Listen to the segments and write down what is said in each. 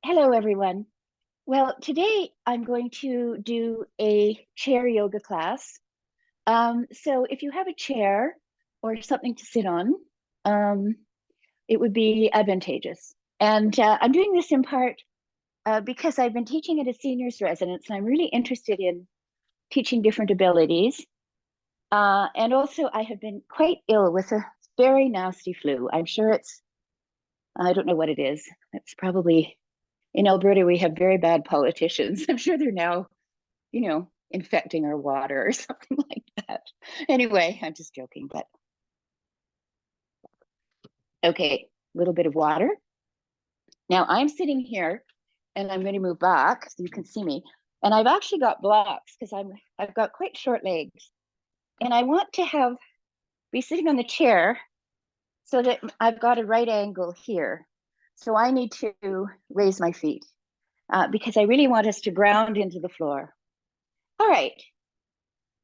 Hello, everyone. Well, today I'm going to do a chair yoga class. So if you have a chair or something to sit on, um, it would be advantageous. And I'm doing this in part because I've been teaching at a seniors residence, and I'm really interested in teaching different abilities. And also, I have been quite ill with a very nasty flu. I don't know what it is. It's probably in Alberta, we have very bad politicians. I'm sure they're now, infecting our water or something like that. Anyway, I'm just joking, but okay, a little bit of water. Now I'm sitting here and I'm going to move back so you can see me. And I've actually got blocks because I've got quite short legs. And I want to be sitting on the chair so that I've got a right angle here. So I need to raise my feet because I really want us to ground into the floor. All right,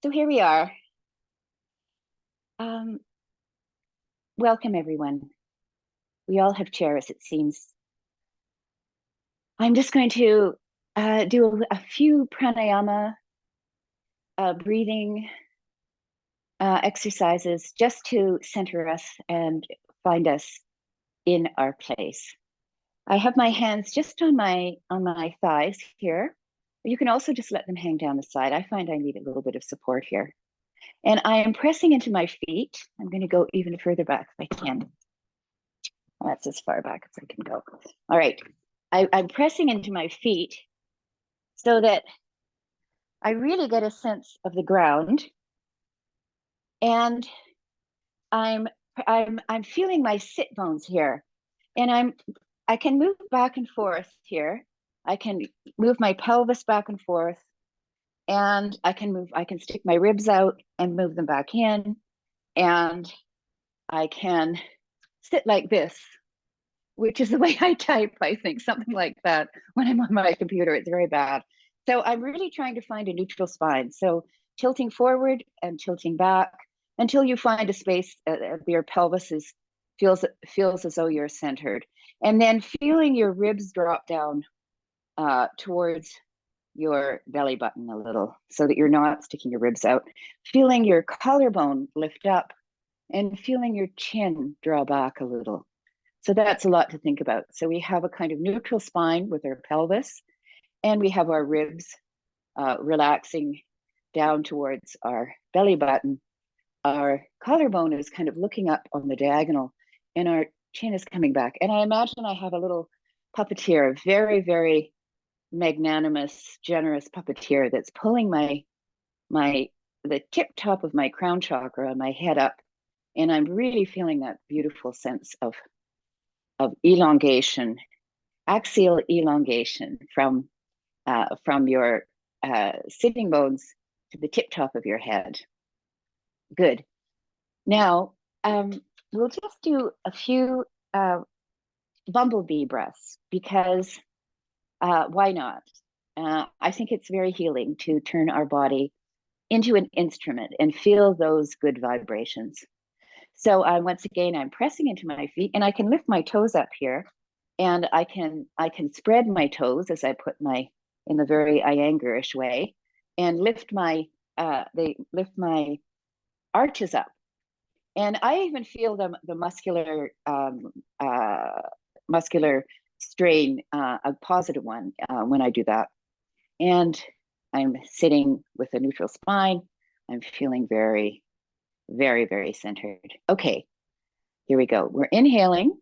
so here we are. Welcome, everyone. We all have chairs, it seems. I'm just going to do a few pranayama breathing exercises just to center us and find us in our place. I have my hands just on my thighs here. You can also just let them hang down the side. I find I need a little bit of support here. And I am pressing into my feet. I'm going to go even further back if I can. That's as far back as I can go. All right. I'm pressing into my feet so that I really get a sense of the ground. And I'm feeling my sit bones here. And I can move back and forth here. I can move my pelvis back and forth. And I can stick my ribs out and move them back in. And I can sit like this, which is the way I type, I think, something like that. When I'm on my computer, it's very bad. So I'm really trying to find a neutral spine. So tilting forward and tilting back until you find a space your pelvis feels as though you're centered. And then feeling your ribs drop down towards your belly button a little so that you're not sticking your ribs out. Feeling your collarbone lift up and feeling your chin draw back a little. So that's a lot to think about. So we have a kind of neutral spine with our pelvis, and we have our ribs relaxing down towards our belly button. Our collarbone is kind of looking up on the diagonal, and our chin is coming back. And I imagine I have a little puppeteer, a very, very magnanimous, generous puppeteer that's pulling the tip top of my crown chakra on my head up. And I'm really feeling that beautiful sense of elongation, axial elongation from your sitting bones to the tip top of your head. Good. Now, we'll just do a few bumblebee breaths because why not? I think it's very healing to turn our body into an instrument and feel those good vibrations. So once again, I'm pressing into my feet, and I can lift my toes up here, and I can spread my toes as I put in the very Iyengerish way, and lift my arches up. And I even feel the muscular strain, a positive one, when I do that. And I'm sitting with a neutral spine. I'm feeling very, very, very centered. Okay, here we go. We're inhaling.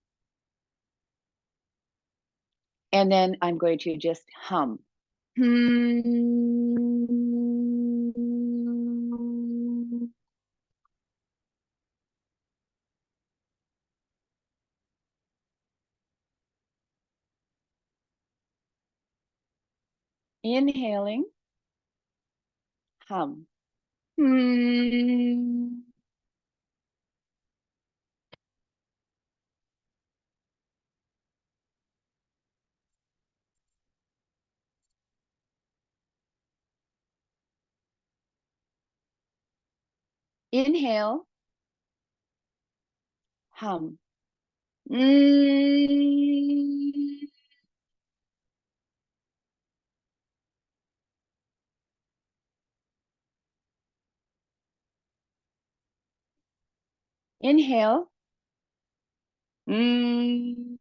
And then I'm going to just hum. Inhaling, hum. Inhale, hum. Inhale. Mm.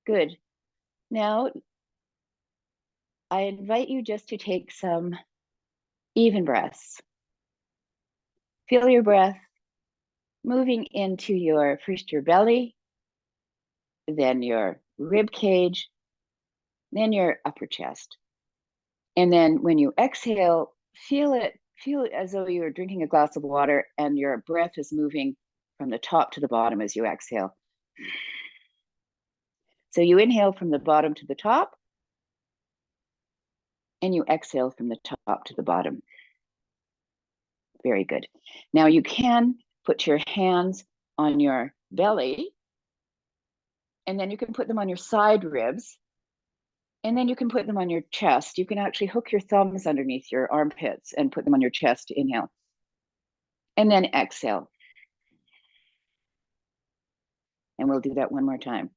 Good. Now, I invite you just to take some even breaths. Feel your breath moving into first your belly, then your rib cage, then your upper chest. And then when you exhale, feel it as though you're drinking a glass of water and your breath is moving from the top to the bottom as you exhale. So you inhale from the bottom to the top, and you exhale from the top to the bottom. Very good. Now you can put your hands on your belly, and then you can put them on your side ribs, and then you can put them on your chest. You can actually hook your thumbs underneath your armpits and put them on your chest to inhale. And then exhale. And we'll do that one more time.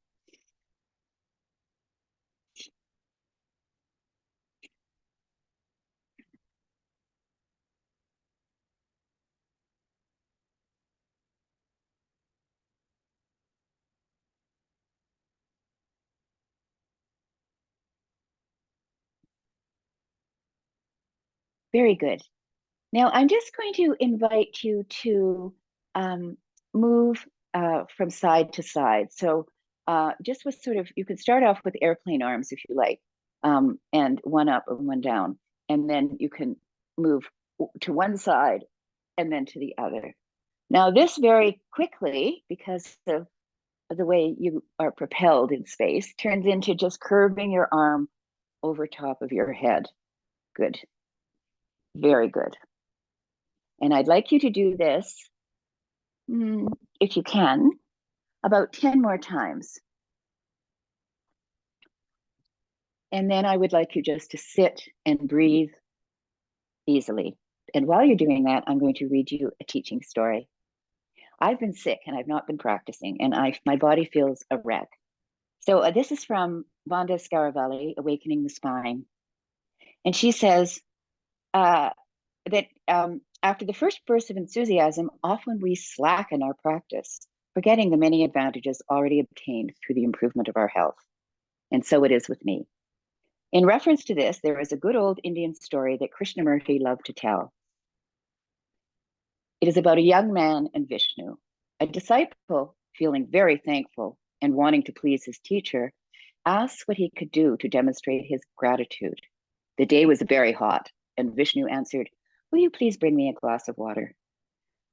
Very good. Now I'm just going to invite you to move from side to side. So just with you can start off with airplane arms if you like, and one up and one down. And then you can move to one side and then to the other. Now this very quickly, because of the way you are propelled in space, turns into just curving your arm over top of your head. Good. Very good. And I'd like you to do this, if you can, about 10 more times. And then I would like you just to sit and breathe easily. And while you're doing that, I'm going to read you a teaching story. I've been sick and I've not been practicing, and my body feels a wreck. So this is from Vonda Scaravelli, Awakening the Spine. And she says that after the first burst of enthusiasm, often we slacken our practice, forgetting the many advantages already obtained through the improvement of our health. And so it is with me. In reference to this, there is a good old Indian story that Krishnamurti loved to tell. It is about a young man and Vishnu. A disciple, feeling very thankful and wanting to please his teacher, asked what he could do to demonstrate his gratitude. The day was very hot, and Vishnu answered, "Will you please bring me a glass of water?"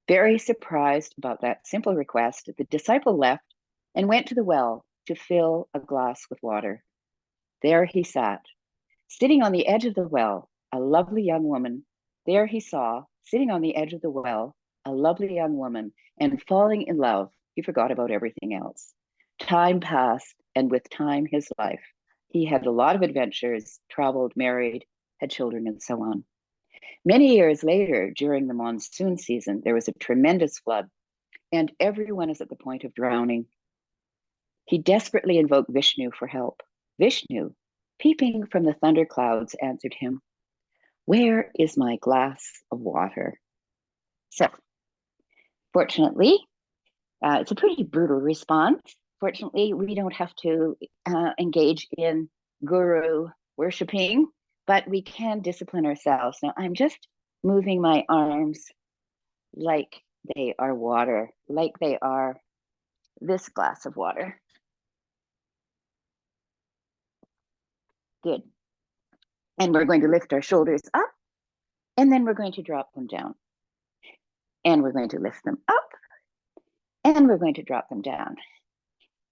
Very surprised about that simple request, the disciple left and went to the well to fill a glass with water. There he sat, sitting on the edge of the well, a lovely young woman. There he saw, sitting on the edge of the well, a lovely young woman, and falling in love, he forgot about everything else. Time passed, and with time, his life. He had a lot of adventures, traveled, married, had children, and so on. Many years later, during the monsoon season, there was a tremendous flood, and everyone is at the point of drowning. He desperately invoked Vishnu for help. Vishnu, peeping from the thunder clouds, answered him, "Where is my glass of water?" So, fortunately, it's a pretty brutal response. Fortunately, we don't have to engage in guru worshipping, but we can discipline ourselves. Now, I'm just moving my arms like they are water, like they are this glass of water. Good. And we're going to lift our shoulders up, and then we're going to drop them down. And we're going to lift them up, and we're going to drop them down.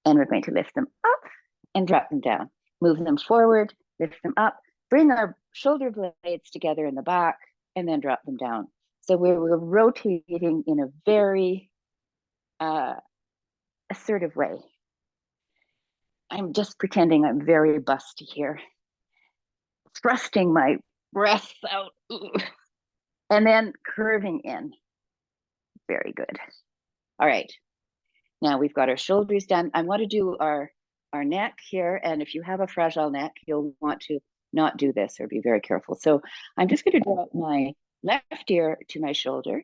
And we're going to lift them up and drop them down. Move them forward, lift them up, bring our shoulder blades together in the back, and then drop them down. So we're rotating in a very assertive way. I'm just pretending I'm very busty here, thrusting my breath out, and then curving in. Very good. All right. Now we've got our shoulders done. I want to do our neck here. And if you have a fragile neck, you'll want to not do this or be very careful. So I'm just going to drop my left ear to my shoulder.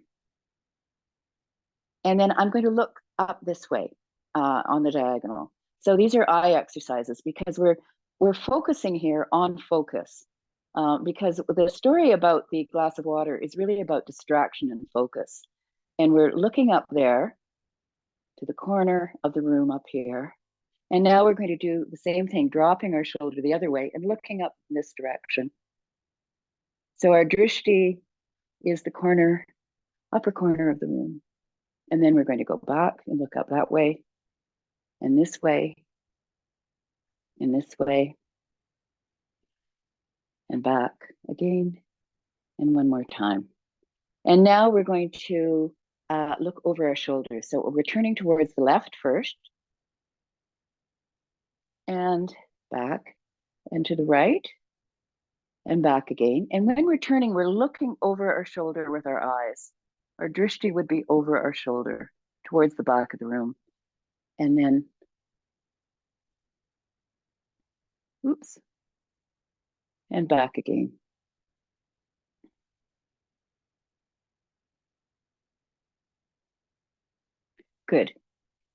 And then I'm going to look up this way on the diagonal. So these are eye exercises because we're focusing here on focus. Because the story about the glass of water is really about distraction and focus. And we're looking up there to the corner of the room up here. And now we're going to do the same thing, dropping our shoulder the other way and looking up in this direction. So our drishti is the corner, upper corner of the room. And then we're going to go back and look up that way, and this way, and this way, and back again, and one more time. And now we're going to look over our shoulders. So we're turning towards the left first, and back, and to the right, and back again. And when we're turning, we're looking over our shoulder with our eyes. Our drishti would be over our shoulder towards the back of the room. And then, oops, and back again. Good.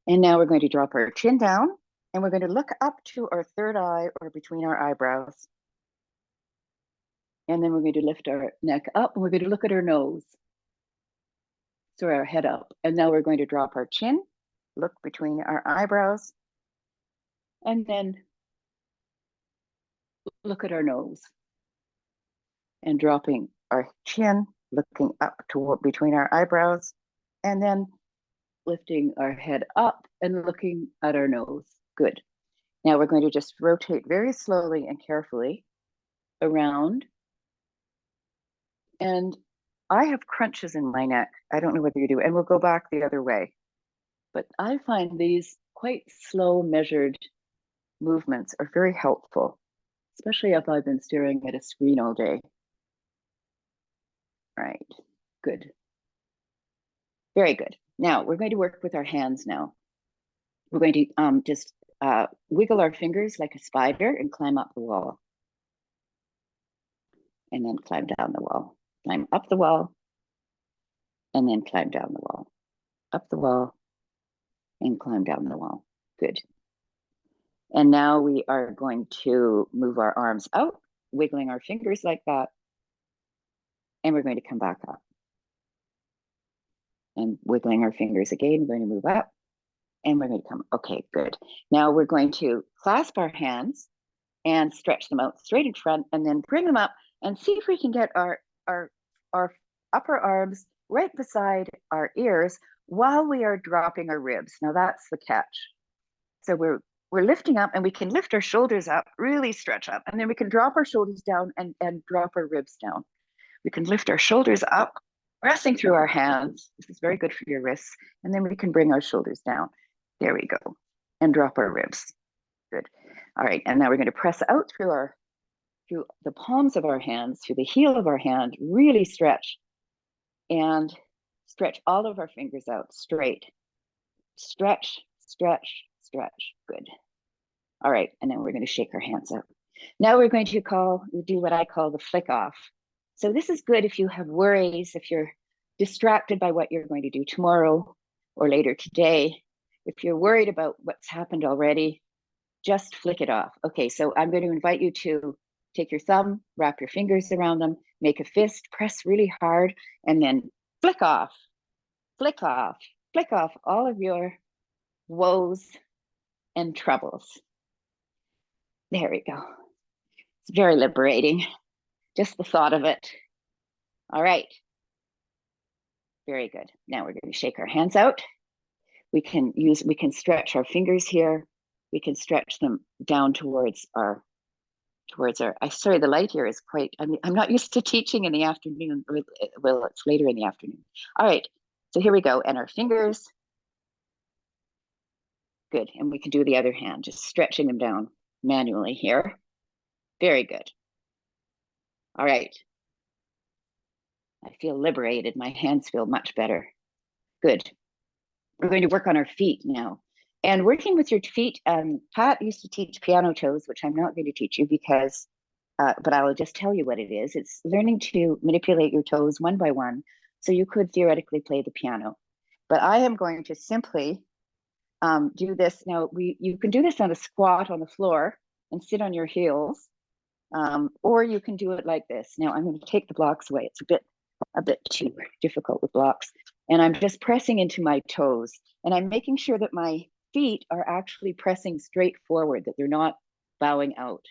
And now we're going to drop our chin down and we're going to look up to our third eye or between our eyebrows. And then we're going to lift our neck up and we're going to look at our nose. So our head up. And now we're going to drop our chin, look between our eyebrows, and then look at our nose. And dropping our chin, looking up toward between our eyebrows, and then lifting our head up and looking at our nose. Good. Now we're going to just rotate very slowly and carefully around. And I have crunches in my neck. I don't know whether you do, and we'll go back the other way. But I find these quite slow, measured movements are very helpful, especially if I've been staring at a screen all day. Right, good. Very good. Now we're going to work with our hands now. We're going to just wiggle our fingers like a spider and climb up the wall. And then climb down the wall. Climb up the wall, and then climb down the wall. Up the wall, and climb down the wall. Good. And now we are going to move our arms out, wiggling our fingers like that. And we're going to come back up. And wiggling our fingers again, we're going to move up. And we're going to come, okay, good. Now we're going to clasp our hands and stretch them out straight in front and then bring them up and see if we can get our upper arms right beside our ears while we are dropping our ribs. Now that's the catch. So we're lifting up and we can lift our shoulders up, really stretch up, and then we can drop our shoulders down and drop our ribs down. We can lift our shoulders up, pressing through our hands. This is very good for your wrists. And then we can bring our shoulders down. There we go. And drop our ribs. Good. All right. And now we're going to press out through the palms of our hands, through the heel of our hand, really stretch. And stretch all of our fingers out straight. Stretch, stretch, stretch. Good. All right. And then we're going to shake our hands out. Now we're going to do what I call the flick off. So this is good if you have worries, if you're distracted by what you're going to do tomorrow or later today. If you're worried about what's happened already, just flick it off. Okay, so I'm going to invite you to take your thumb, wrap your fingers around them, make a fist, press really hard, and then flick off, flick off, flick off all of your woes and troubles. There we go. It's very liberating. Just the thought of it. All right. Very good. Now we're going to shake our hands out. We can stretch our fingers here. We can stretch them down towards our, sorry, the light here is quite, I'm not used to teaching in the afternoon. Well, it's later in the afternoon. All right. So here we go. And our fingers. Good. And we can do the other hand, just stretching them down manually here. Very good. All right. I feel liberated. My hands feel much better. Good. we're going to work on our feet now. And working with your feet, Pat used to teach piano toes, which I'm not going to teach you because, but I will just tell you what it is. It's learning to manipulate your toes one by one, so you could theoretically play the piano. But I am going to simply do this. Now, you can do this on a squat on the floor and sit on your heels, or you can do it like this. Now, I'm going to take the blocks away. It's a bit too difficult with blocks. And I'm just pressing into my toes. And I'm making sure that my feet are actually pressing straight forward, that they're not bowing out.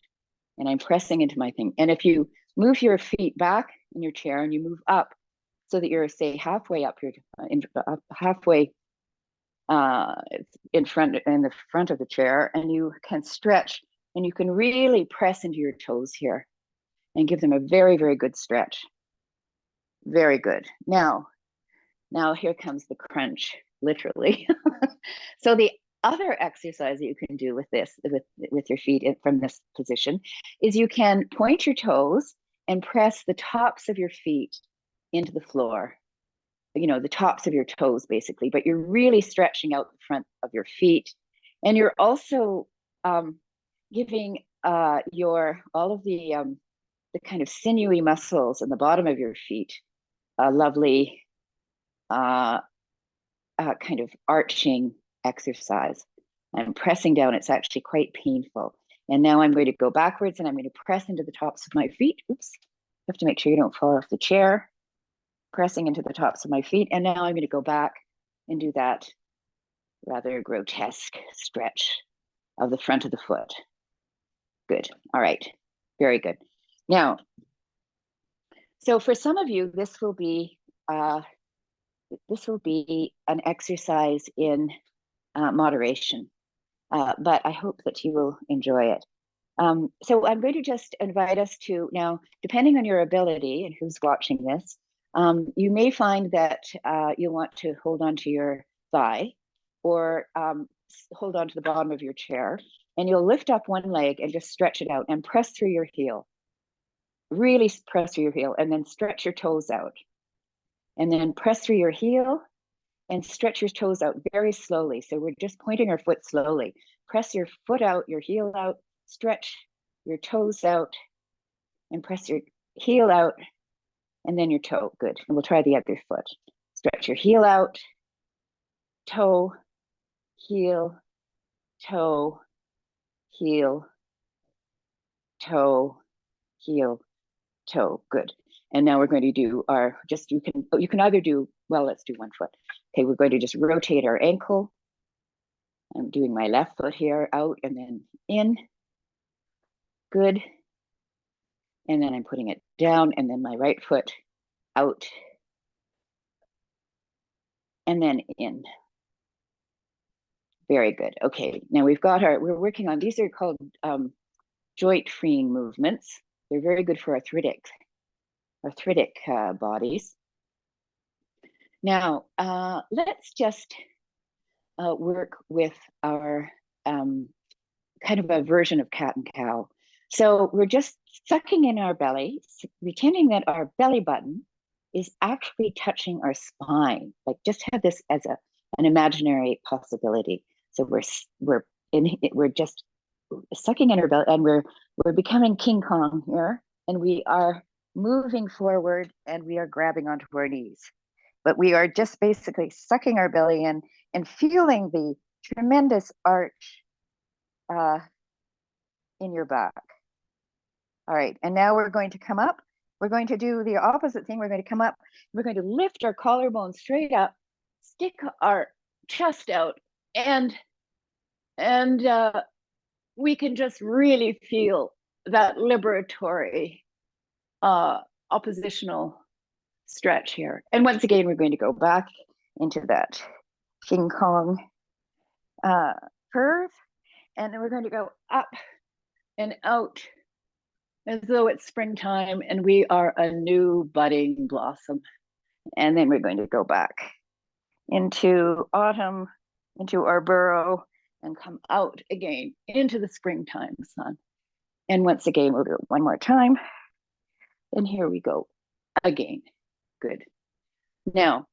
And I'm pressing into my thing. And if you move your feet back in your chair and you move up so that you're, say, halfway up your, halfway in the front of the chair, and you can stretch and you can really press into your toes here and give them a very, very good stretch. Very good. Now here comes the crunch, literally. So the other exercise that you can do with this, with your feet from this position, is you can point your toes and press the tops of your feet into the floor. You know, the tops of your toes, basically, but you're really stretching out the front of your feet. And you're also giving all of the kind of sinewy muscles in the bottom of your feet a lovely kind of arching exercise. I'm pressing down. It's actually quite painful. And now I'm going to go backwards and I'm going to press into the tops of my feet. Oops. You have to make sure you don't fall off the chair. Pressing into the tops of my feet. And now I'm going to go back and do that rather grotesque stretch of the front of the foot. Good. All right. Very good. Now, so for some of you, this will be an exercise in moderation, but I hope that you will enjoy it. So I'm going to just invite us to now, depending on your ability and who's watching this, you may find that you'll want to hold on to your thigh or hold on to the bottom of your chair, and you'll lift up one leg and just stretch it out and press through your heel. Really press through your heel, and then stretch your toes out. And then press through your heel and stretch your toes out very slowly. So we're just pointing our foot slowly. Press your foot out, your heel out, stretch your toes out, and press your heel out, and then your toe. Good. And we'll try the other foot. Stretch your heel out, toe, heel, toe, heel, toe, heel, toe. Good. And now we're going to do our, you can either do, well, let's do one foot. Okay, we're going to just rotate our ankle. I'm doing my left foot here, out and then in. Good. And then I'm putting it down, and then my right foot out and then in. Very good. Okay, now we're working on, these are called joint freeing movements. They're very good for arthritic bodies. Now, let's just work with our kind of a version of cat and cow. So we're just sucking in our belly, pretending that our belly button is actually touching our spine. Like, just have this as an imaginary possibility. So we're just sucking in our belly, and we're becoming King Kong here, and we are moving forward, and we are grabbing onto our knees. But we are just basically sucking our belly in and feeling the tremendous arch in your back. All right, and now we're going to come up. We're going to do the opposite thing. We're going to come up. We're going to lift our collarbone straight up, stick our chest out, and we can just really feel that liberatory oppositional stretch here. And once again, we're going to go back into that King Kong curve, and then we're going to go up and out as though it's springtime and we are a new budding blossom. And then we're going to go back into autumn, into our burrow, and come out again into the springtime sun. And once again, we'll do it one more time. And here we go again. Good. Now,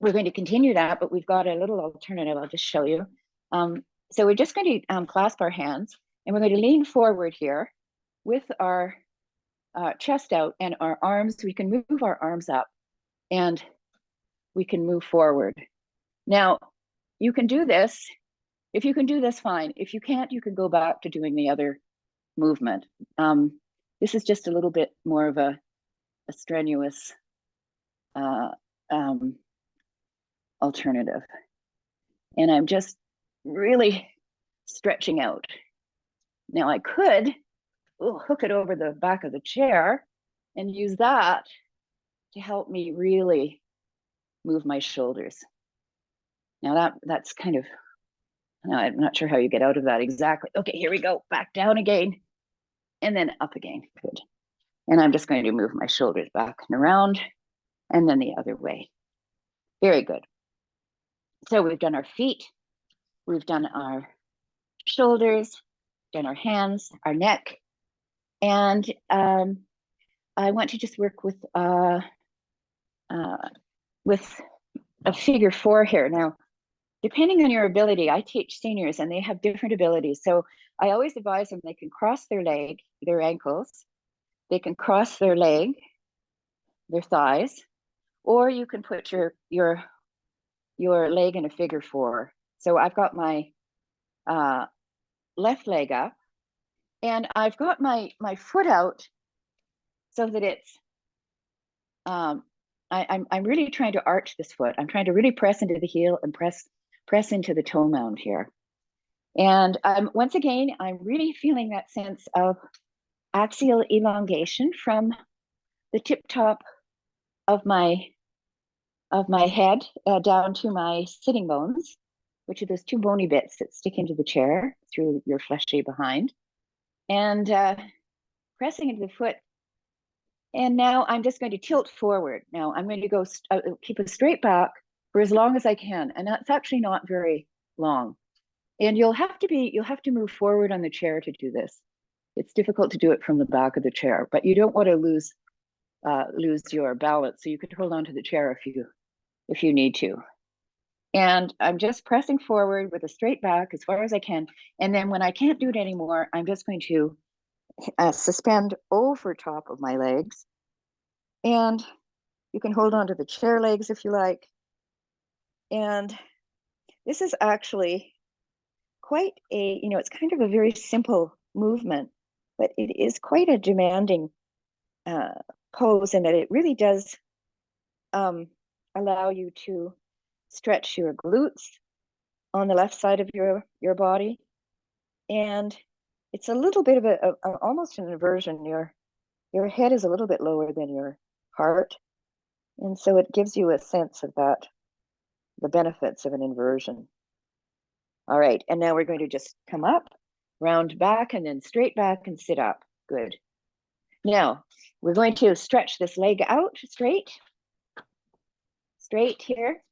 we're going to continue that, but we've got a little alternative. I'll just show you. So we're just going to clasp our hands, and we're going to lean forward here with our chest out and our arms. We can move our arms up and we can move forward. Now, you can do this. If you can do this, fine. If you can't, you can go back to doing the other movement. This is just a little bit more of a strenuous alternative. And I'm just really stretching out. Now I could hook it over the back of the chair and use that to help me really move my shoulders. Now that's kind of, I'm not sure how you get out of that exactly. Okay, here we go. Back down again and then up again. Good. And I'm just going to move my shoulders back and around and then the other way. Very good. So we've done our feet, we've done our shoulders, done our hands, our neck, and I want to just work with a figure 4 here. Now, depending on your ability, I teach seniors and they have different abilities. So I always advise them they can cross their leg, their ankles, they can cross their leg, their thighs, or you can put your leg in a figure 4. So I've got my left leg up, and I've got my foot out so that it's I'm really trying to arch this foot. I'm trying to really press into the heel and press into the toe mound here. And once again, I'm really feeling that sense of axial elongation from the tip top of my head down to my sitting bones, which are those 2 bony bits that stick into the chair through your fleshy behind, and pressing into the foot. And now I'm just going to tilt forward. Now I'm going to go keep a straight back for as long as I can, and that's actually not very long. And you'll have to move forward on the chair to do this. It's difficult to do it from the back of the chair, but you don't want to lose your balance. So you could hold on to the chair if you need to. And I'm just pressing forward with a straight back as far as I can. And then when I can't do it anymore, I'm just going to suspend over top of my legs. And you can hold on to the chair legs if you like. And this is actually quite it's kind of a very simple movement, but it is quite a demanding pose in that it really does allow you to stretch your glutes on the left side of your body. And it's a little bit of almost an inversion. Your head is a little bit lower than your heart. And so it gives you a sense of the benefits of an inversion. All right, and now we're going to just come up, round back, and then straight back and sit up. Good. Now, we're going to stretch this leg out straight here.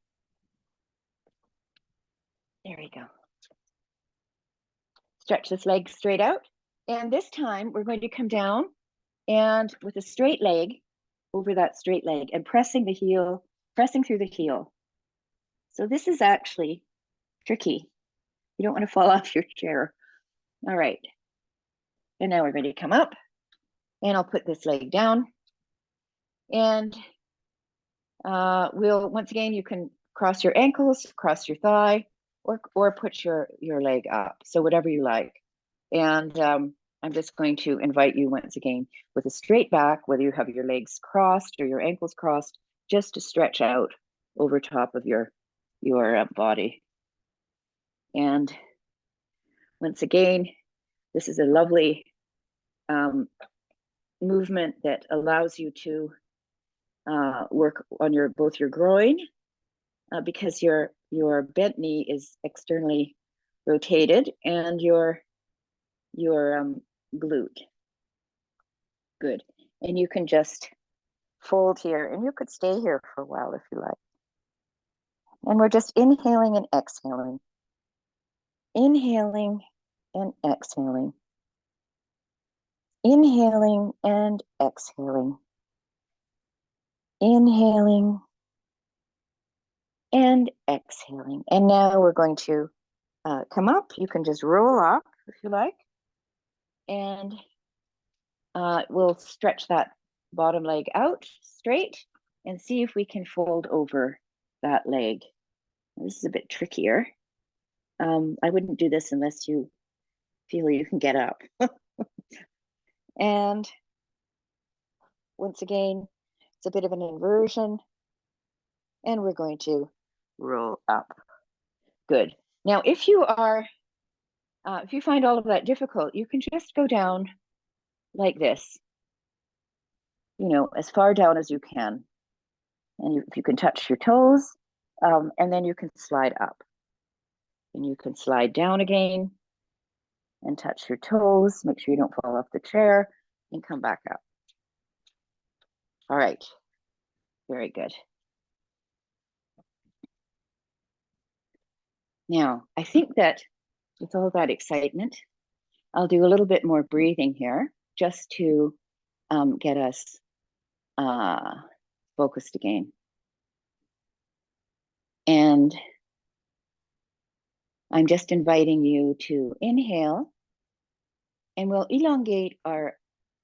There we go. Stretch this leg straight out. And this time we're going to come down and with a straight leg over that straight leg and pressing through the heel. So this is actually tricky. You don't want to fall off your chair. All right. And now we're going to come up and I'll put this leg down. And once again, you can cross your ankles, cross your thigh, or put your leg up. So whatever you like. And I'm just going to invite you once again with a straight back, whether you have your legs crossed or your ankles crossed, just to stretch out over top of your body. And once again, this is a lovely movement that allows you to work on both your groin because your bent knee is externally rotated and your glute. Good. And you can just fold here, and you could stay here for a while if you like. And we're just inhaling and exhaling. Inhaling and exhaling. Inhaling and exhaling. Inhaling and exhaling. And now we're going to come up. You can just roll up if you like. And we'll stretch that bottom leg out straight and see if we can fold over that leg. This is a bit trickier. I wouldn't do this unless you feel you can get up. And once again, it's a bit of an inversion. And we're going to roll up. Good. Now, if you find all of that difficult, you can just go down like this, as far down as you can. And if you can touch your toes, and then you can slide up. And you can slide down again and touch your toes. Make sure you don't fall off the chair and come back up. All right. Very good. Now, I think that with all that excitement, I'll do a little bit more breathing here just to get us focused again. And I'm just inviting you to inhale, and we'll elongate our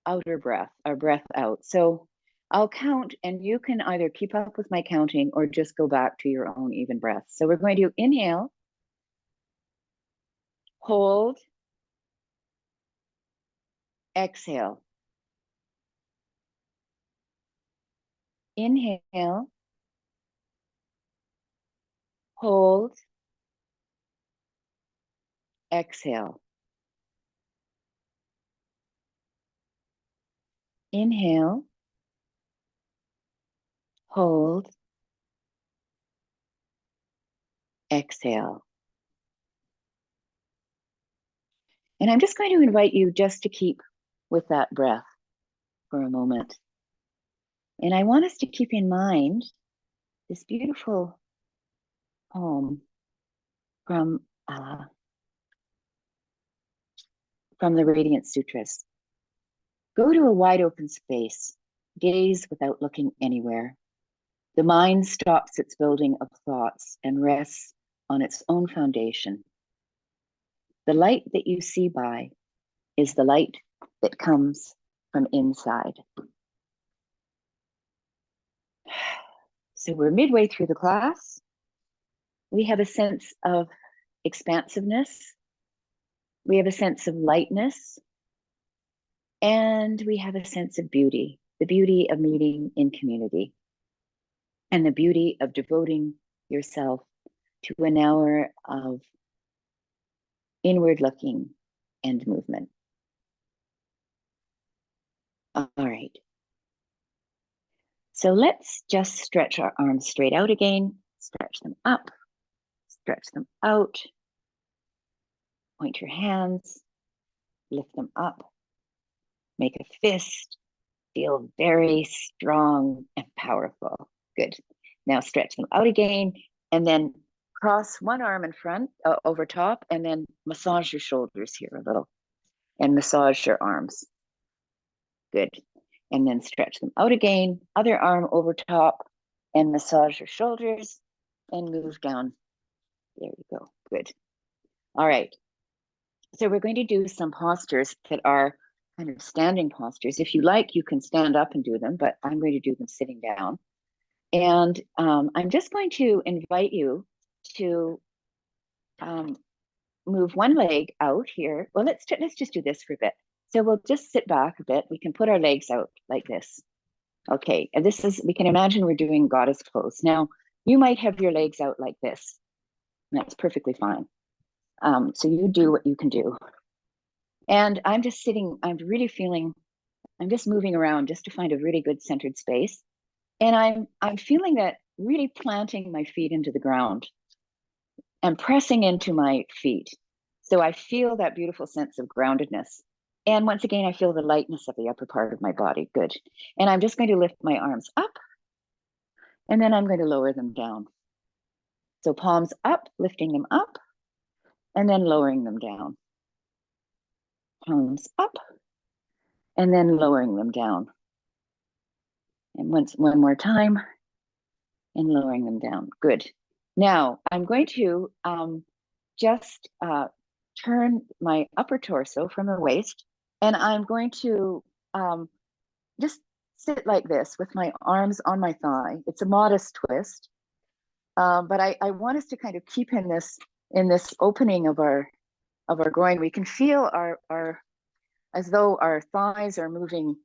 outer breath, our breath out. So I'll count, and you can either keep up with my counting or just go back to your own even breath. So we're going to inhale, hold, exhale. Inhale, hold, exhale. Inhale, hold, exhale. And I'm just going to invite you just to keep with that breath for a moment. And I want us to keep in mind this beautiful poem from the Radiant Sutras. Go to a wide open space, gaze without looking anywhere. The mind stops its building of thoughts and rests on its own foundation. The light that you see by is the light that comes from inside. So we're midway through the class. We have a sense of expansiveness. We have a sense of lightness. And we have a sense of beauty, the beauty of meeting in community, and the beauty of devoting yourself to an hour of inward looking and movement. All right. So let's just stretch our arms straight out again, stretch them up, stretch them out, point your hands, lift them up, make a fist, feel very strong and powerful. Good. Now stretch them out again, and then cross one arm in front, over top, and then massage your shoulders here a little, and massage your arms. Good. And then stretch them out again, other arm over top, and massage your shoulders, and move down. There you go. Good. All right. So we're going to do some postures that are kind of standing postures. If you like, you can stand up and do them, but I'm going to do them sitting down. And I'm just going to invite you to move one leg out here. Well, let's just do this for a bit. So we'll just sit back a bit. We can put our legs out like this. Okay, and we can imagine we're doing goddess pose. Now, you might have your legs out like this. And that's perfectly fine. So you do what you can do. And I'm just sitting, I'm just moving around just to find a really good centered space. And I'm feeling that really planting my feet into the ground and pressing into my feet. So I feel that beautiful sense of groundedness. And once again, I feel the lightness of the upper part of my body. Good. And I'm just going to lift my arms up, and then I'm going to lower them down. So palms up, lifting them up, and then lowering them down. Palms up, and then lowering them down. And one more time, and lowering them down. Good. Now I'm going to just turn my upper torso from the waist, and I'm going to just sit like this with my arms on my thigh. It's a modest twist, but I want us to kind of keep in this opening of our groin. We can feel our as though our thighs are moving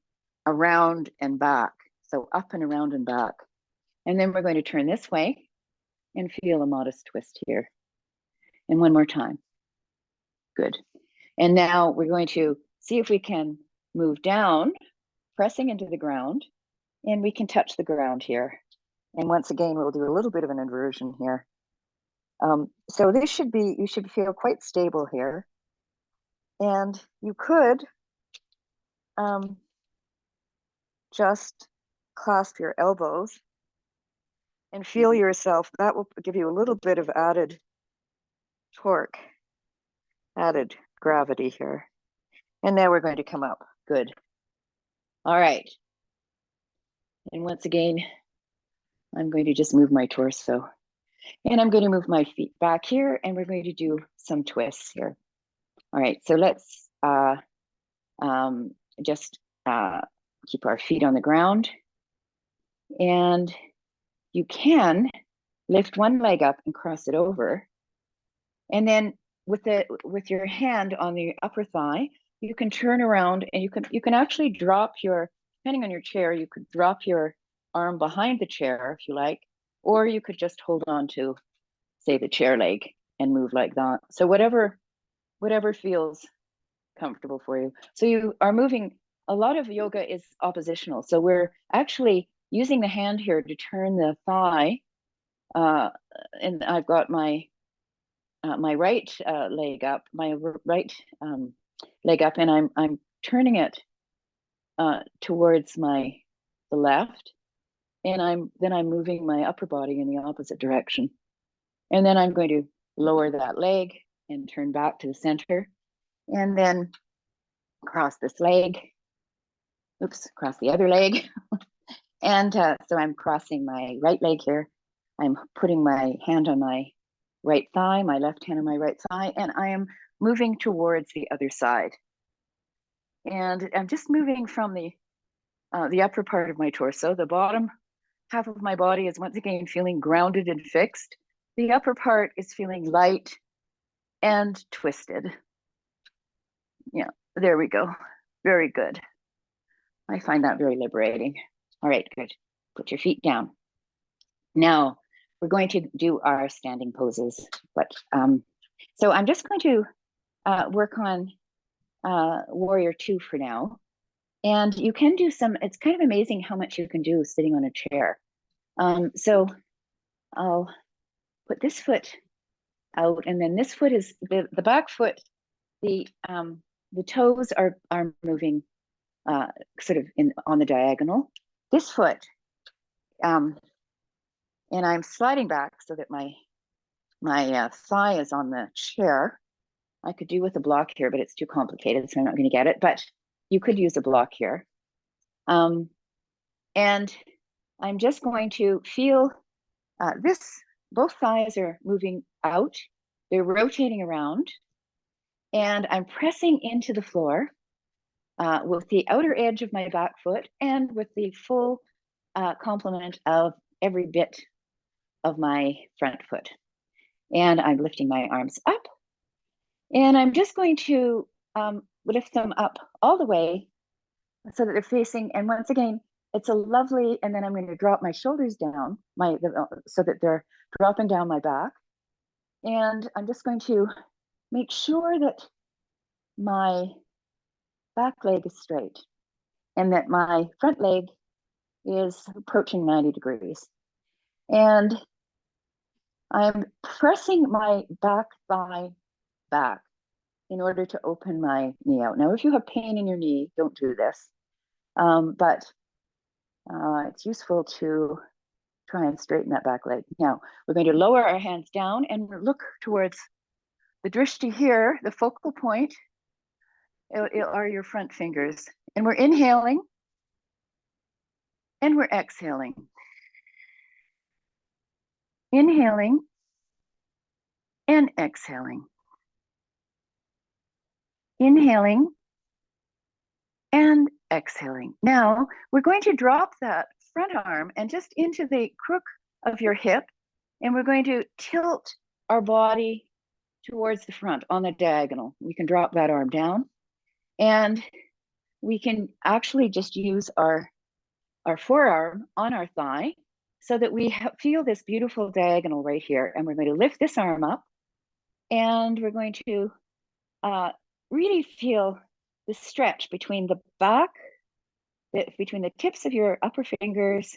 around and back, so up and around and back. And then we're going to turn this way and feel a modest twist here. And one more time. Good. And now we're going to see if we can move down, pressing into the ground, and we can touch the ground here. And once again, we'll do a little bit of an inversion here. So this should be, you should feel quite stable here. And you could just clasp your elbows and feel yourself. That will give you a little bit of added torque, added gravity here. And now we're going to come up. Good. All right. And once again, I'm going to just move my torso. And I'm going to move my feet back here, and we're going to do some twists here. All right, so let's just keep our feet on the ground. And you can lift one leg up and cross it over. And then with your hand on the upper thigh, you can turn around, and you can actually drop your, depending on your chair, you could drop your arm behind the chair if you like, or you could just hold on to, say, the chair leg and move like that. So whatever feels comfortable for you. So you are moving. A lot of yoga is oppositional. So we're actually using the hand here to turn the thigh. And I've got my my right leg up, my right leg up, and I'm turning it towards the left, and I'm moving my upper body in the opposite direction. And then I'm going to lower that leg and turn back to the center, and then cross this leg. Oops, cross the other leg. And so I'm crossing my right leg here. I'm putting my hand on my right thigh, my left hand on my right thigh, and I am moving towards the other side. And I'm just moving from the upper part of my torso. The bottom half of my body is once again feeling grounded and fixed. The upper part is feeling light and twisted. Yeah, there we go. Very good. I find that very liberating. All right, good. Put your feet down. Now we're going to do our standing poses. But so I'm just going to work on Warrior 2 for now. And you can do some, it's kind of amazing how much you can do sitting on a chair. So I'll put this foot out, and then this foot is the back foot. The toes are moving sort of on the diagonal. This foot, and I'm sliding back so that my thigh is on the chair. I could do with a block here, but it's too complicated, so I'm not going to get it. But you could use a block here. And I'm just going to feel both thighs are moving out. They're rotating around. And I'm pressing into the floor with the outer edge of my back foot and with the full complement of every bit of my front foot. And I'm lifting my arms up. And I'm just going to lift them up all the way so that they're facing. And once again, it's a lovely, and then I'm going to drop my shoulders down so that they're dropping down my back. And I'm just going to make sure that my back leg is straight and that my front leg is approaching 90 degrees. And I'm pressing my back thigh back in order to open my knee out. Now, if you have pain in your knee, don't do this. But it's useful to try and straighten that back leg. Now, we're going to lower our hands down and look towards the drishti here. The focal point are your front fingers. And we're inhaling and we're exhaling. Inhaling and exhaling. Inhaling and exhaling. Now we're going to drop that front arm and just into the crook of your hip, and we're going to tilt our body towards the front on the diagonal. We can drop that arm down, and we can actually just use our forearm on our thigh so that we feel this beautiful diagonal right here. And we're going to lift this arm up, and we're going to really feel the stretch between the back, between the tips of your upper fingers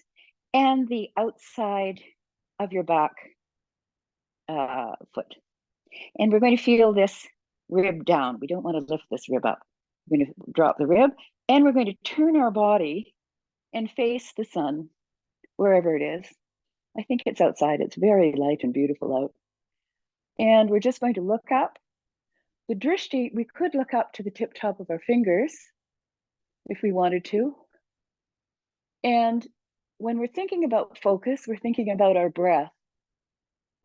and the outside of your back foot. And we're going to feel this rib down. We don't want to lift this rib up. We're going to drop the rib, and we're going to turn our body and face the sun, wherever it is. I think it's outside. It's very light and beautiful out. And we're just going to look up. The drishti, we could look up to the tip top of our fingers if we wanted to. And when we're thinking about focus, we're thinking about our breath,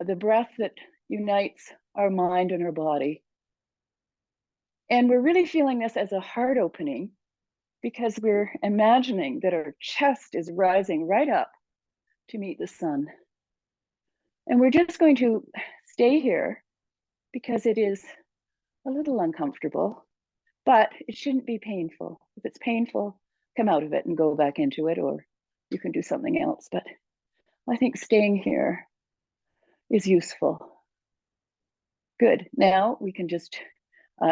the breath that unites our mind and our body. And we're really feeling this as a heart opening, because we're imagining that our chest is rising right up to meet the sun. And we're just going to stay here because it is a little uncomfortable, but it shouldn't be painful. If it's painful, come out of it and go back into it, or you can do something else. But I think staying here is useful. Good. Now we can just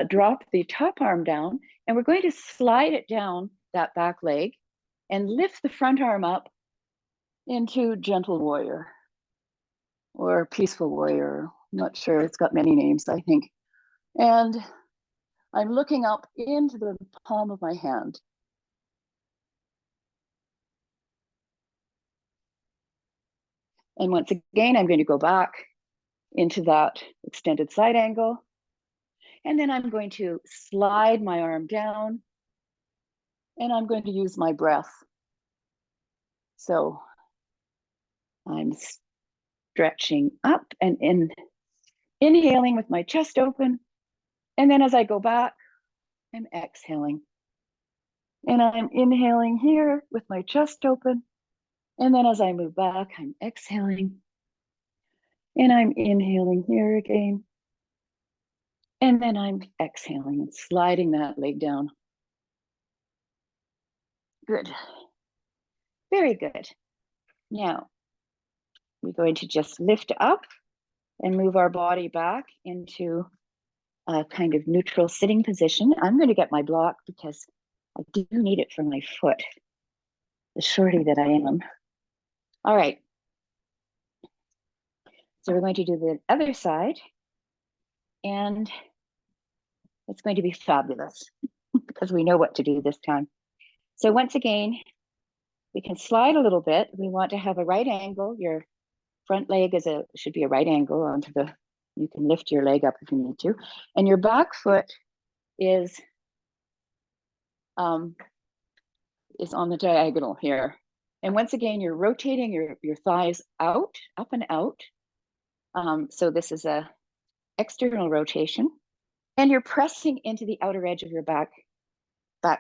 drop the top arm down, and we're going to slide it down that back leg and lift the front arm up into gentle warrior or peaceful warrior. I'm not sure, it's got many names, I think. And I'm looking up into the palm of my hand. And once again, I'm going to go back into that extended side angle. And then I'm going to slide my arm down, and I'm going to use my breath. So I'm stretching up and inhaling with my chest open. And then as I go back, I'm exhaling. And I'm inhaling here with my chest open. And then as I move back, I'm exhaling. And I'm inhaling here again. And then I'm exhaling and sliding that leg down. Good. Very good. Now, we're going to just lift up and move our body back into a kind of neutral sitting position. I'm going to get my block because I do need it for my foot, the shorty that I am. All right. So we're going to do the other side, and it's going to be fabulous because we know what to do this time. So once again, we can slide a little bit. We want to have a right angle. Your front leg should be a right angle onto you can lift your leg up if you need to. And your back foot is on the diagonal here. And once again, you're rotating your thighs out, up and out. So this is a external rotation. And you're pressing into the outer edge of your back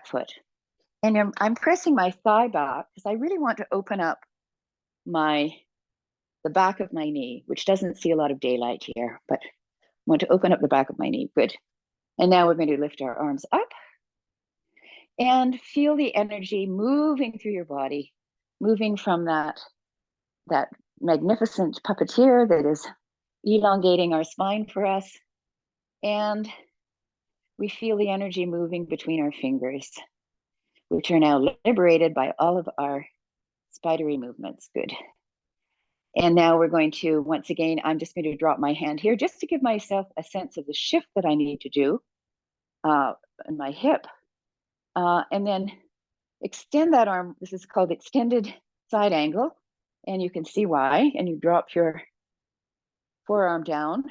foot. And I'm pressing my thigh back because I really want to open up the back of my knee, which doesn't see a lot of daylight here, but I want to open up the back of my knee. Good. And now we're going to lift our arms up and feel the energy moving through your body, moving from that magnificent puppeteer that is elongating our spine for us. And we feel the energy moving between our fingers, which are now liberated by all of our spidery movements. Good. And now we're going to, once again, I'm just going to drop my hand here just to give myself a sense of the shift that I need to do in my hip. And then extend that arm. This is called extended side angle. And you can see why. And you drop your forearm down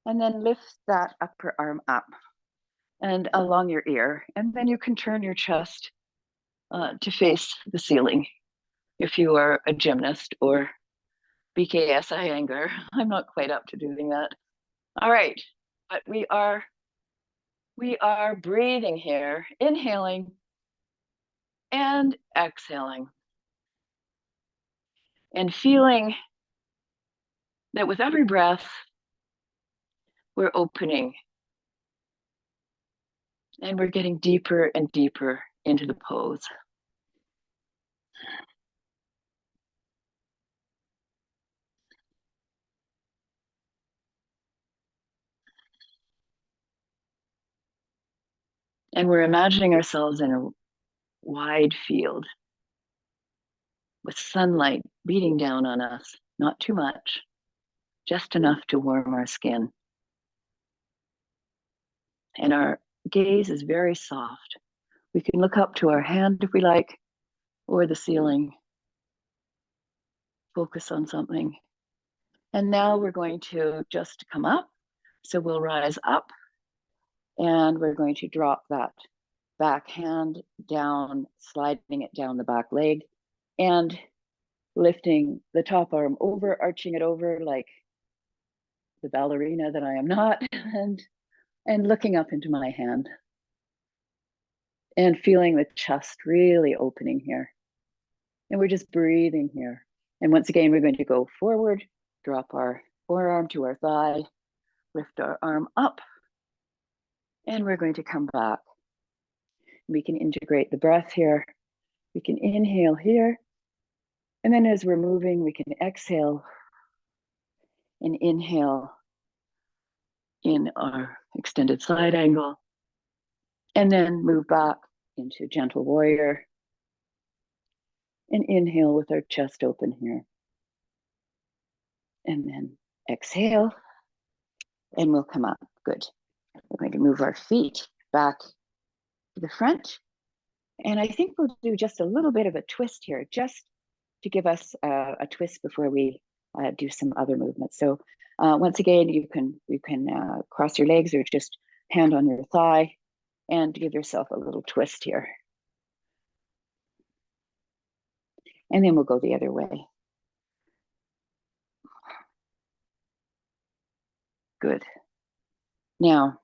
and then lift that upper arm up and along your ear. And then you can turn your chest to face the ceiling if you are a gymnast or BKS Iyengar. I'm not quite up to doing that. All right, but we are breathing here, inhaling and exhaling, and feeling that with every breath, we're opening and we're getting deeper and deeper into the pose. And we're imagining ourselves in a wide field with sunlight beating down on us, not too much, just enough to warm our skin. And our gaze is very soft. We can look up to our hand if we like, or the ceiling, focus on something. And now we're going to just come up. So we'll rise up and we're going to drop that back hand down, sliding it down the back leg and lifting the top arm over, arching it over like the ballerina that I am not, and looking up into my hand and feeling the chest really opening here. And we're just breathing here. And once again, we're going to go forward, drop our forearm to our thigh, lift our arm up, and we're going to come back. We can integrate the breath here. We can inhale here. And then as we're moving, we can exhale and inhale in our extended side angle. And then move back into gentle warrior. And inhale with our chest open here. And then exhale. And we'll come up. Good. We're going to move our feet back to the front. And I think we'll do just a little bit of a twist here, just to give us a twist before we do some other movements. So once again, you can cross your legs or just hand on your thigh and give yourself a little twist here. And then we'll go the other way. Good. Now,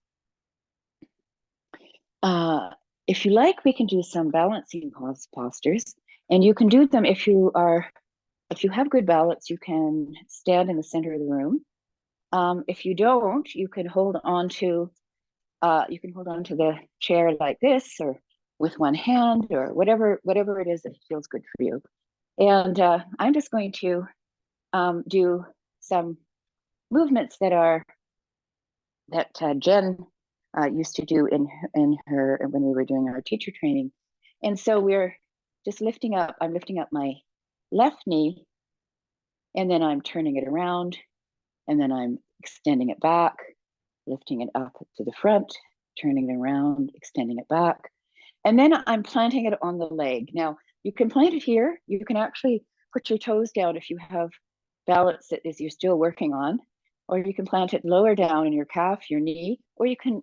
if you like, we can do some balancing postures, and you can do them if you have good balance. You can stand in the center of the room. If you don't, you can hold on to the chair like this, or with one hand, or whatever it is that feels good for you. And I'm just going to do some movements that Jen used to do in her when we were doing our teacher training. And so we're just lifting up. I'm lifting up my left knee, and then I'm turning it around, and then I'm extending it back, lifting it up to the front, turning it around, extending it back. And then I'm planting it on the leg. Now, you can plant it here. You can actually put your toes down if you have balance that you're still working on, or you can plant it lower down in your calf, your knee, or you can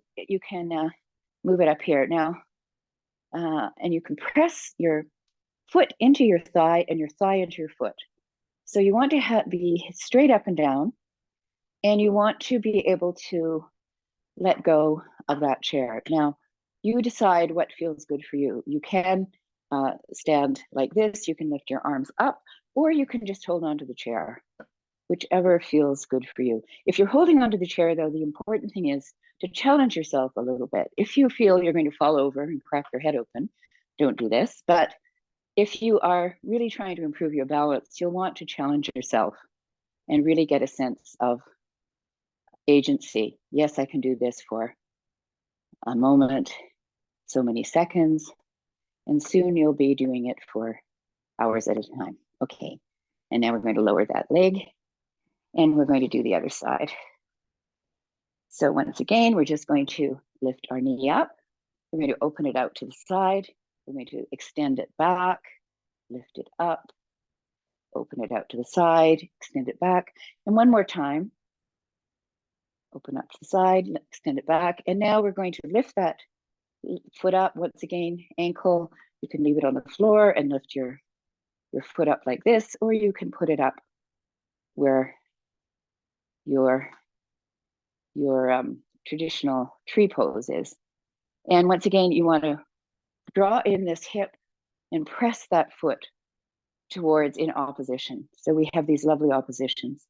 move it up here now. And you can press your foot into your thigh and your thigh into your foot. So you want to be straight up and down, and you want to be able to let go of that chair. Now, you decide what feels good for you. You can stand like this, you can lift your arms up, or you can just hold on to the chair, whichever feels good for you. If you're holding onto the chair, though, the important thing is to challenge yourself a little bit. If you feel you're going to fall over and crack your head open, don't do this. But if you are really trying to improve your balance, you'll want to challenge yourself and really get a sense of agency. Yes, I can do this for a moment, so many seconds, and soon you'll be doing it for hours at a time. Okay, and now we're going to lower that leg, and we're going to do the other side. So once again, we're just going to lift our knee up. We're going to open it out to the side. We're going to extend it back, lift it up, open it out to the side, extend it back. And one more time, open up to the side, extend it back. And now we're going to lift that foot up once again, ankle. You can leave it on the floor and lift your foot up like this, or you can put it up where your your traditional tree pose is. And once again, you want to draw in this hip and press that foot towards in opposition. So we have these lovely oppositions.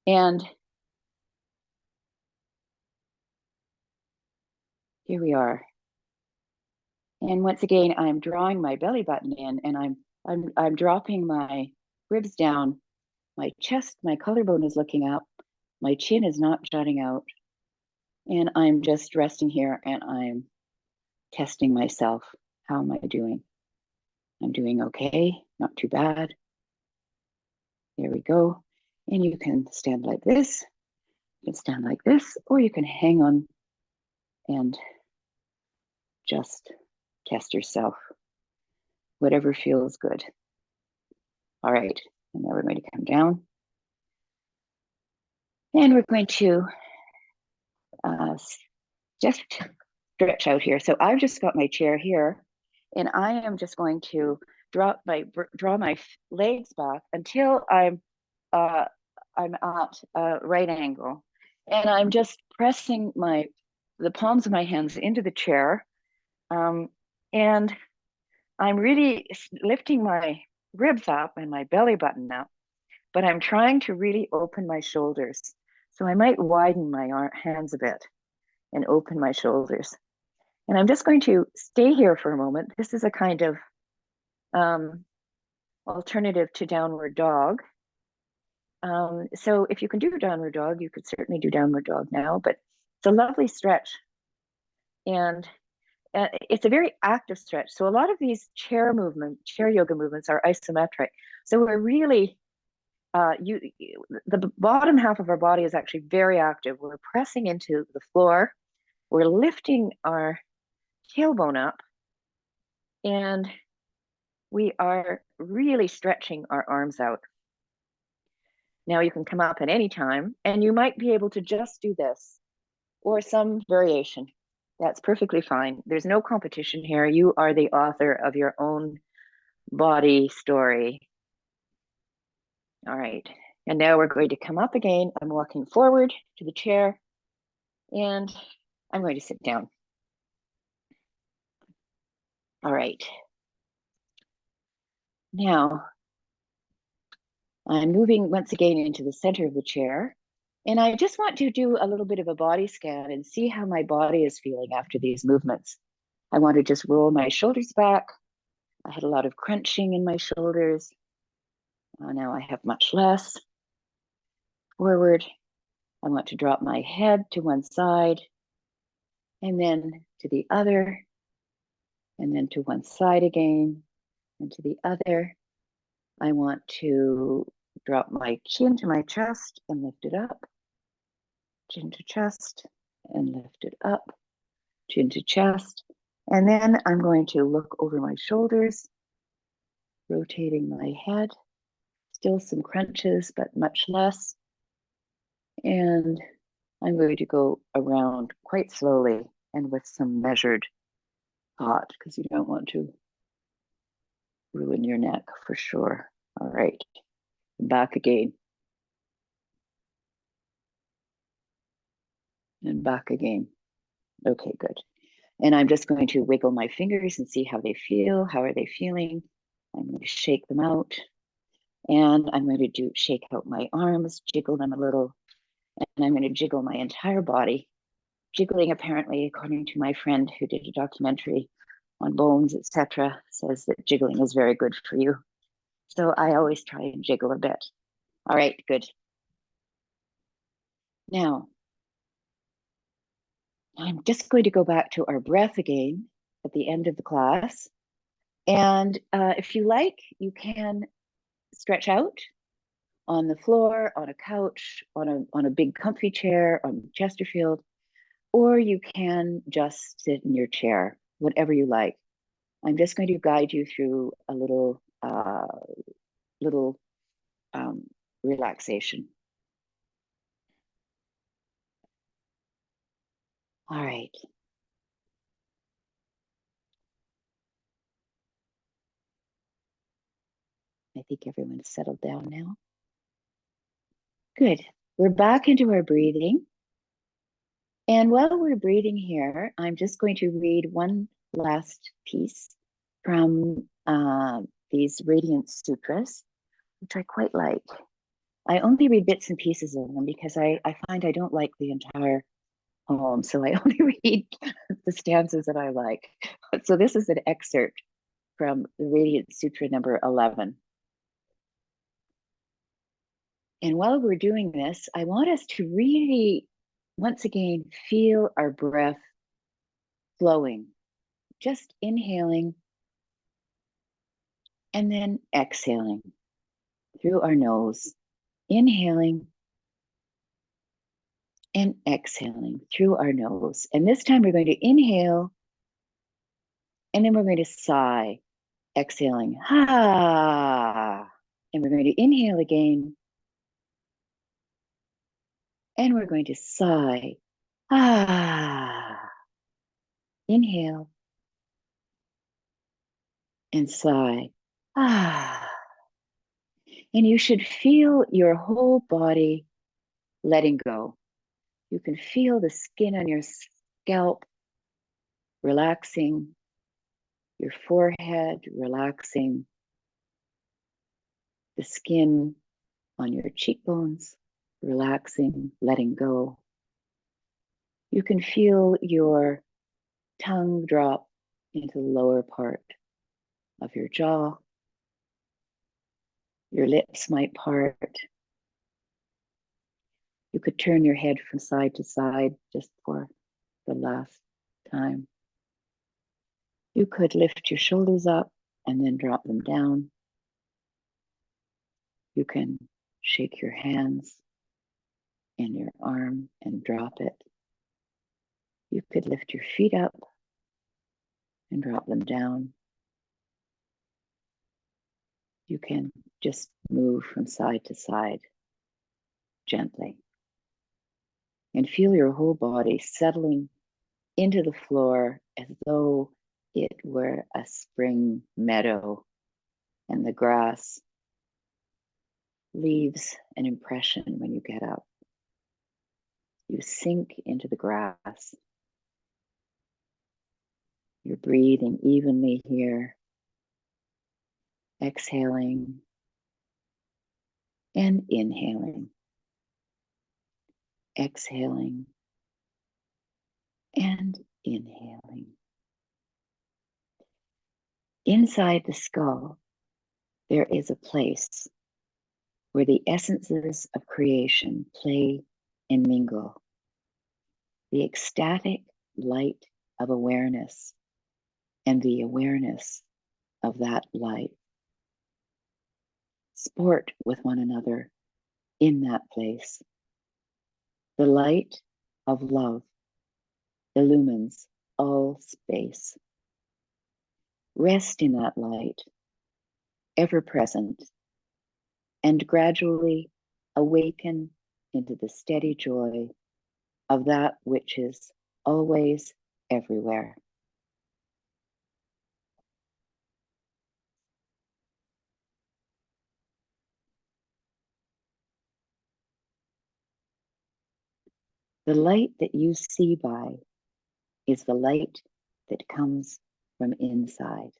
And here we are. And once again, I'm drawing my belly button in, and I'm dropping my ribs down. My chest, my collarbone is looking up. My chin is not jutting out. And I'm just resting here and I'm testing myself. How am I doing? I'm doing okay, not too bad. There we go. And you can stand like this. You can stand like this, or you can hang on and just test yourself. Whatever feels good. All right, and now we're going to come down. And we're going to just stretch out here. So I've just got my chair here, and I am just going to draw my legs back until I'm at a right angle, and I'm just pressing the palms of my hands into the chair, and I'm really lifting my ribs up and my belly button up, but I'm trying to really open my shoulders. So I might widen my hands a bit and open my shoulders. And I'm just going to stay here for a moment. This is a kind of alternative to downward dog. So if you can do downward dog, you could certainly do downward dog now, but it's a lovely stretch. And it's a very active stretch. So a lot of these chair yoga movements are isometric. So we're really, the bottom half of our body is actually very active. We're pressing into the floor. We're lifting our tailbone up, and we are really stretching our arms out. Now you can come up at any time, and you might be able to just do this or some variation. That's perfectly fine. There's no competition here. You are the author of your own body story. All right. And now we're going to come up again. I'm walking forward to the chair, and I'm going to sit down. All right. Now, I'm moving once again into the center of the chair, and I just want to do a little bit of a body scan and see how my body is feeling after these movements. I want to just roll my shoulders back. I had a lot of crunching in my shoulders. Now I have much less. Forward. I want to drop my head to one side, and then to the other, and then to one side again, and to the other. I want to drop my chin to my chest and lift it up. Chin to chest and lift it up. Chin to chest. And then I'm going to look over my shoulders, rotating my head. Still some crunches, but much less. And I'm going to go around quite slowly and with some measured thought, because you don't want to ruin your neck for sure. All right, back again. And back again. Okay, good. And I'm just going to wiggle my fingers and see how they feel. How are they feeling? I'm going to shake them out. And I'm going to shake out my arms, jiggle them a little. And I'm going to jiggle my entire body. Jiggling, apparently, according to my friend who did a documentary on bones, etc., says that jiggling is very good for you. So I always try and jiggle a bit. All right, good. Now, I'm just going to go back to our breath again at the end of the class. And if you like, you can stretch out on the floor, on a couch, on a big comfy chair, on Chesterfield, or you can just sit in your chair, whatever you like. I'm just going to guide you through a little relaxation. All right. I think everyone's settled down now. Good. We're back into our breathing. And while we're breathing here, I'm just going to read one last piece from these Radiant Sutras, which I quite like. I only read bits and pieces of them because I find I don't like the entire poem, so I only read the stanzas that I like. So this is an excerpt from the Radiant Sutra number 11. And while we're doing this, I want us to really, once again, feel our breath flowing, just inhaling and then exhaling through our nose, inhaling and exhaling through our nose. And this time we're going to inhale and then we're going to sigh, exhaling, ha. And we're going to inhale again and we're going to sigh, ah. Inhale and sigh, ah. And you should feel your whole body letting go. You can feel the skin on your scalp relaxing, your forehead relaxing, the skin on your cheekbones relaxing, letting go. You can feel your tongue drop into the lower part of your jaw. Your lips might part. You could turn your head from side to side just for the last time. You could lift your shoulders up and then drop them down. You can shake your hands and your arm and drop it. You could lift your feet up and drop them down. You can just move from side to side gently and feel your whole body settling into the floor as though it were a spring meadow and the grass leaves an impression when you get up. You sink into the grass. You're breathing evenly here, exhaling and inhaling, exhaling and inhaling. Inside the skull, there is a place where the essences of creation play and mingle. The ecstatic light of awareness and the awareness of that light sport with one another in that place. The light of love illumines all space. Rest in that light, ever present, and gradually awaken into the steady joy of that which is always everywhere. The light that you see by is the light that comes from inside.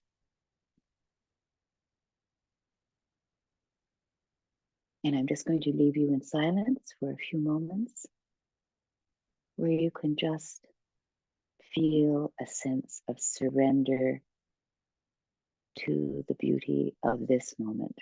And I'm just going to leave you in silence for a few moments where you can just feel a sense of surrender to the beauty of this moment.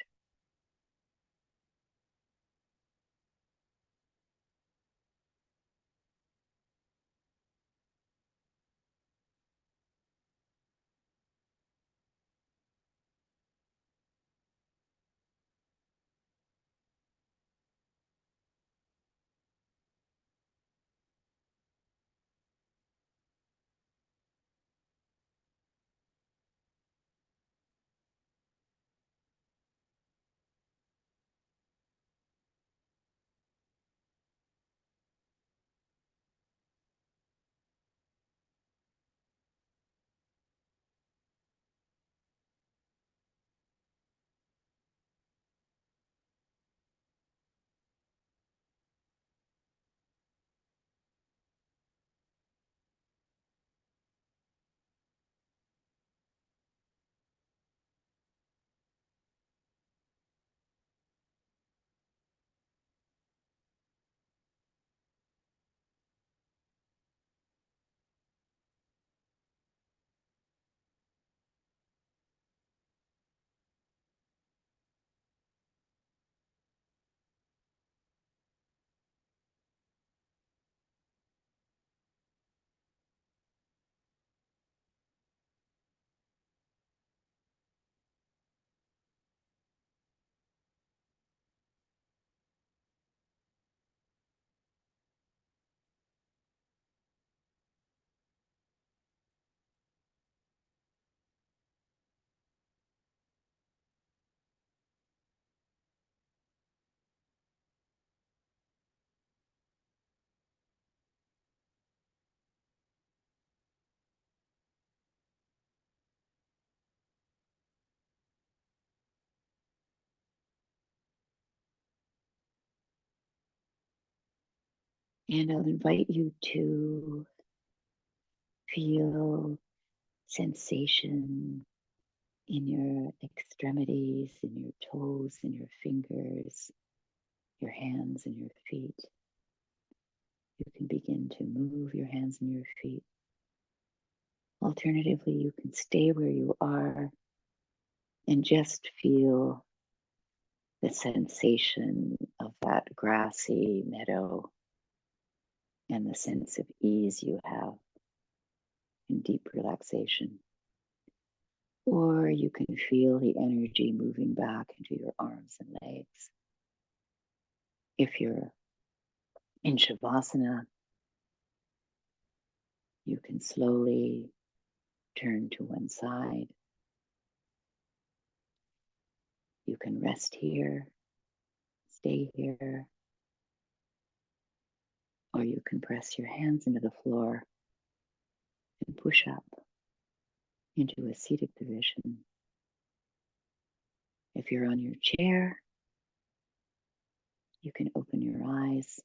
And I'll invite you to feel sensation in your extremities, in your toes, in your fingers, your hands and your feet. You can begin to move your hands and your feet. Alternatively, you can stay where you are and just feel the sensation of that grassy meadow and the sense of ease you have in deep relaxation. Or you can feel the energy moving back into your arms and legs. If you're in Shavasana, you can slowly turn to one side. You can rest here, stay here, or you can press your hands into the floor and push up into a seated position. If you're on your chair, you can open your eyes.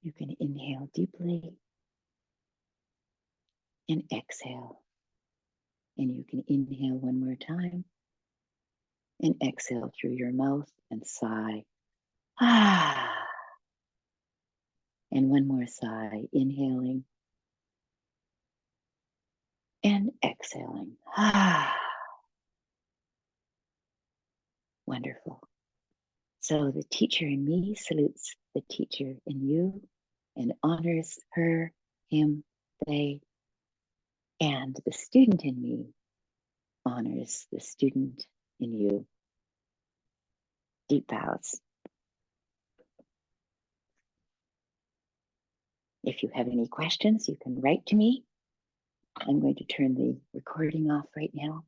You can inhale deeply and exhale. And you can inhale one more time and exhale through your mouth and sigh. Ah. And one more sigh, inhaling and exhaling. Ah. Wonderful. So the teacher in me salutes the teacher in you and honors her, him, they, and the student in me honors the student in you. Deep bows. If you have any questions, you can write to me. I'm going to turn the recording off right now.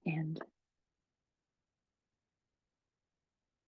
And